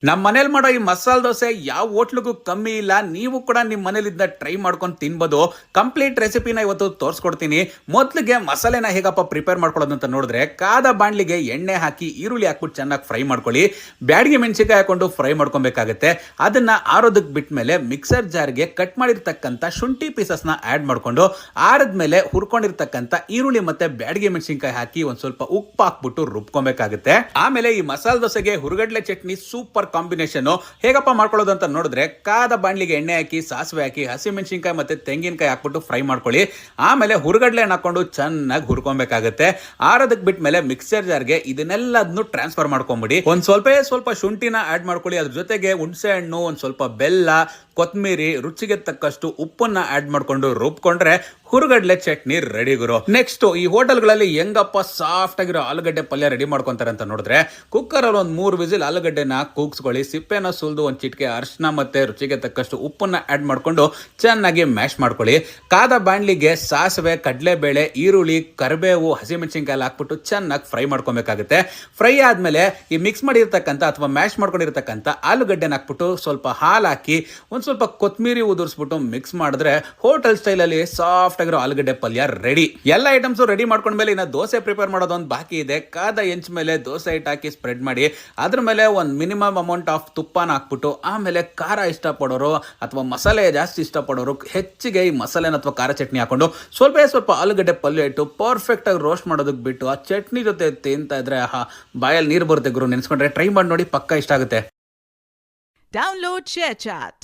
ನಮ್ಮ ಮನೇಲಿ ಮಾಡೋ ಈ ಮಸಾಲೆ ದೋಸೆ ಯಾವ ಹೋಟ್ಲಿಗೂ ಕಮ್ಮಿ ಇಲ್ಲ. ನೀವು ಕೂಡ ನಿಮ್ಮ ಮನೇಲಿದ್ದ ಟ್ರೈ ಮಾಡ್ಕೊಂಡು ತಿನ್ಬೋದು. ಕಂಪ್ಲೀಟ್ ರೆಸಿಪಿನ ಇವತ್ತು ತೋರಿಸ್ಕೊಡ್ತೀನಿ. ಮೊದಲಿಗೆ ಮಸಾಲೆನ ಹೇಗಪ್ಪ ಪ್ರಿಪೇರ್ ಮಾಡ್ಕೊಳ್ಳೋದು ಅಂತ ನೋಡಿದ್ರೆ, ಕಾದ ಬಾಣಲಿಗೆ ಎಣ್ಣೆ ಹಾಕಿ ಈರುಳ್ಳಿ ಹಾಕ್ಬಿಟ್ಟು ಚೆನ್ನಾಗಿ ಫ್ರೈ ಮಾಡ್ಕೊಳ್ಳಿ. ಬ್ಯಾಡಿಗೆ ಮೆಣಸಿನಕಾಯಿ ಹಾಕೊಂಡು ಫ್ರೈ ಮಾಡ್ಕೊಬೇಕಾಗುತ್ತೆ. ಅದನ್ನ ಆರೋದಕ್ಕೆ ಬಿಟ್ಟ ಮೇಲೆ ಮಿಕ್ಸರ್ ಜಾರ್ಗೆ ಕಟ್ ಮಾಡಿರ್ತಕ್ಕಂಥ ಶುಂಠಿ ಪೀಸಸ್ನ ಆ್ಯಡ್ ಮಾಡ್ಕೊಂಡು ಆರದ್ಮೇಲೆ ಹುರ್ಕೊಂಡಿರ್ತಕ್ಕಂಥ ಈರುಳ್ಳಿ ಮತ್ತೆ ಬ್ಯಾಡಿಗೆ ಮೆಣಸಿನಕಾಯಿ ಹಾಕಿ ಒಂದ್ ಸ್ವಲ್ಪ ಉಪ್ಪು ಹಾಕ್ಬಿಟ್ಟು ರುಬ್ಕೊಬೇಕಾಗುತ್ತೆ. ಆಮೇಲೆ ಈ ಮಸಾಲೆ ದೋಸೆಗೆ ಹುರುಗಡ್ಲೆ ಚಟ್ನಿ ಸೂಪರ್ ಕಾಂಬಿನೇಷನ್. ಹೇಗಪ್ಪ ಮಾಡ್ಕೊಳ್ಳೋದು ಅಂತ ನೋಡಿದ್ರೆ, ಕಾದ ಬಾಣಲಿಗೆ ಎಣ್ಣೆ ಹಾಕಿ ಸಾಸಿವೆ ಹಾಕಿ ಹಸಿಮೆಣಸಿನಕಾಯಿ ಮತ್ತೆ ತೆಂಗಿನಕಾಯಿ ಹಾಕ್ಬಿಟ್ಟು ಫ್ರೈ ಮಾಡ್ಕೊಳ್ಳಿ. ಆಮೇಲೆ ಹುರುಗಡ್ಲೆ ಹಾಕೊಂಡು ಚೆನ್ನಾಗಿ ಹುರ್ಕೊಬೇಕಾಗುತ್ತೆ. ಆರೋದಕ್ಕೆ ಬಿಟ್ಟ ಮೇಲೆ ಮಿಕ್ಸರ್ ಜಾರ್ಗೆ ಇದನ್ನೆಲ್ಲದನ್ನು ಟ್ರಾನ್ಸ್ಫರ್ ಮಾಡ್ಕೊಂಬಿಡಿ. ಒಂದ್ ಸ್ವಲ್ಪ ಶುಂಠಿನ ಆಡ್ ಮಾಡ್ಕೊಳ್ಳಿ. ಅದ್ರ ಜೊತೆಗೆ ಹುಣಸೆ ಹಣ್ಣು, ಒಂದ್ ಸ್ವಲ್ಪ ಬೆಲ್ಲ, ಕೊತ್ತಂಬರಿ, ರುಚಿಗೆ ತಕ್ಕಷ್ಟು ಉಪ್ಪನ್ನ ಆಡ್ ಮಾಡ್ಕೊಂಡು ರುಬ್ಕೊಂಡ್ರೆ ಹುರುಗಡ್ಲೆ ಚಟ್ನಿ ರೆಡಿ ಗುರು. ನೆಕ್ಸ್ಟ್ ಈ ಹೋಟೆಲ್ಗಳಲ್ಲಿ ಹೆಂಗಪ್ಪ ಸಾಫ್ಟ್ ಆಗಿರೋ ಆಲೂಗಡ್ಡೆ ಪಲ್ಯ ರೆಡಿ ಮಾಡ್ಕೊಂತಾರೆ ಅಂತ ನೋಡಿದ್ರೆ, ಕುಕ್ಕರ್ ಅಲ್ಲಿ ಒಂದ್ 3 ವಿಸಿಲ್ ಆಲೂಗಡ್ಡೆನ ಕೂಗ್ಸ್ಕೊಳ್ಳಿ. ಸಿಪ್ಪೆನ ಸುಲ್ದು ಒಂದ್ ಚಿಟಿಕೆ ಅರಿಶಿನ ಮತ್ತೆ ರುಚಿಗೆ ತಕ್ಕಷ್ಟು ಉಪ್ಪನ್ನ ಆಡ್ ಮಾಡ್ಕೊಂಡು ಚೆನ್ನಾಗಿ ಮ್ಯಾಶ್ ಮಾಡ್ಕೊಳ್ಳಿ. ಕಾದ ಬಾಣ್ಲಿಗೆ ಸಾಸಿವೆ, ಕಡಲೆಬೇಳೆ, ಈರುಳ್ಳಿ, ಕರಿಬೇವು, ಹಸಿಮೆಣಸಿನಕಾಯಿ ಹಾಕ್ಬಿಟ್ಟು ಚೆನ್ನಾಗಿ ಫ್ರೈ ಮಾಡ್ಕೊಬೇಕಾಗುತ್ತೆ. ಫ್ರೈ ಆದ್ಮೇಲೆ ಈ ಮಿಕ್ಸ್ ಮಾಡಿರ್ತಕ್ಕಂಥ ಅಥವಾ ಮ್ಯಾಶ್ ಮಾಡ್ಕೊಂಡಿರ್ತಕ್ಕಂಥ ಆಲೂಗಡ್ಡೆನ ಹಾಕ್ಬಿಟ್ಟು ಸ್ವಲ್ಪ ಹಾಲು ಹಾಕಿ ಒಂದ್ ಸ್ವಲ್ಪ ಕೊತ್ತಂಬರಿ ಉದುರಿಸ್ಬಿಟ್ಟು ಮಿಕ್ಸ್ ಮಾಡಿದ್ರೆ ಹೋಟೆಲ್ ಸ್ಟೈಲ್ ಅಲ್ಲಿ ಸಾಫ್ಟ್ ಆಗಿರೋ ಆಲೂಗಡ್ಡೆ ಪಲ್ಯ ರೆಡಿ. ಎಲ್ಲ ಐಟಮ್ಸ್ ರೆಡಿ ಮಾಡ್ಕೊಂಡ್ಮೇಲೆ ಇನ್ನು ದೋಸೆ ಪ್ರಿಪೇರ್ ಮಾಡೋದೊಂದು ಬಾಕಿ ಇದೆ. ಕಾದ ಹೆಂಚ್ ಮೇಲೆ ದೋಸೆ ಹಿಟ್ಟು ಹಾಕಿ ಸ್ಪ್ರೆಡ್ ಮಾಡಿ ಅದ್ರ ಮೇಲೆ ಒಂದು ಮಿನಿಮಮ್ ಅಮೌಂಟ್ ಆಫ್ ತುಪ್ಪನ ಹಾಕ್ಬಿಟ್ಟು, ಆಮೇಲೆ ಖಾರ ಇಷ್ಟಪಡೋರು ಅಥವಾ ಮಸಾಲೆ ಜಾಸ್ತಿ ಇಷ್ಟಪಡೋರು ಹೆಚ್ಚಿಗೆ ಈ ಮಸಾಲೆನ ಅಥವಾ ಖಾರ ಚಟ್ನಿ ಹಾಕೊಂಡು ಸ್ವಲ್ಪ ಆಲೂಗಡ್ಡೆ ಪಲ್ಯ ಇಟ್ಟು ಪರ್ಫೆಕ್ಟ್ ಆಗಿ ರೋಸ್ಟ್ ಮಾಡೋದಕ್ಕೆ ಬಿಟ್ಟು ಆ ಚಟ್ನಿ ಜೊತೆ ತಿಂತಾ ಇದ್ರೆ ಬಾಯಲ್ಲಿ ನೀರು ಬರುತ್ತೆ ಗುರು. ನೆನೆಸ್ಕೊಂಡ್ರೆ ಟ್ರೈ ಮಾಡಿ ನೋಡಿ, ಪಕ್ಕ ಇಷ್ಟ ಆಗುತ್ತೆ. Download ShareChat.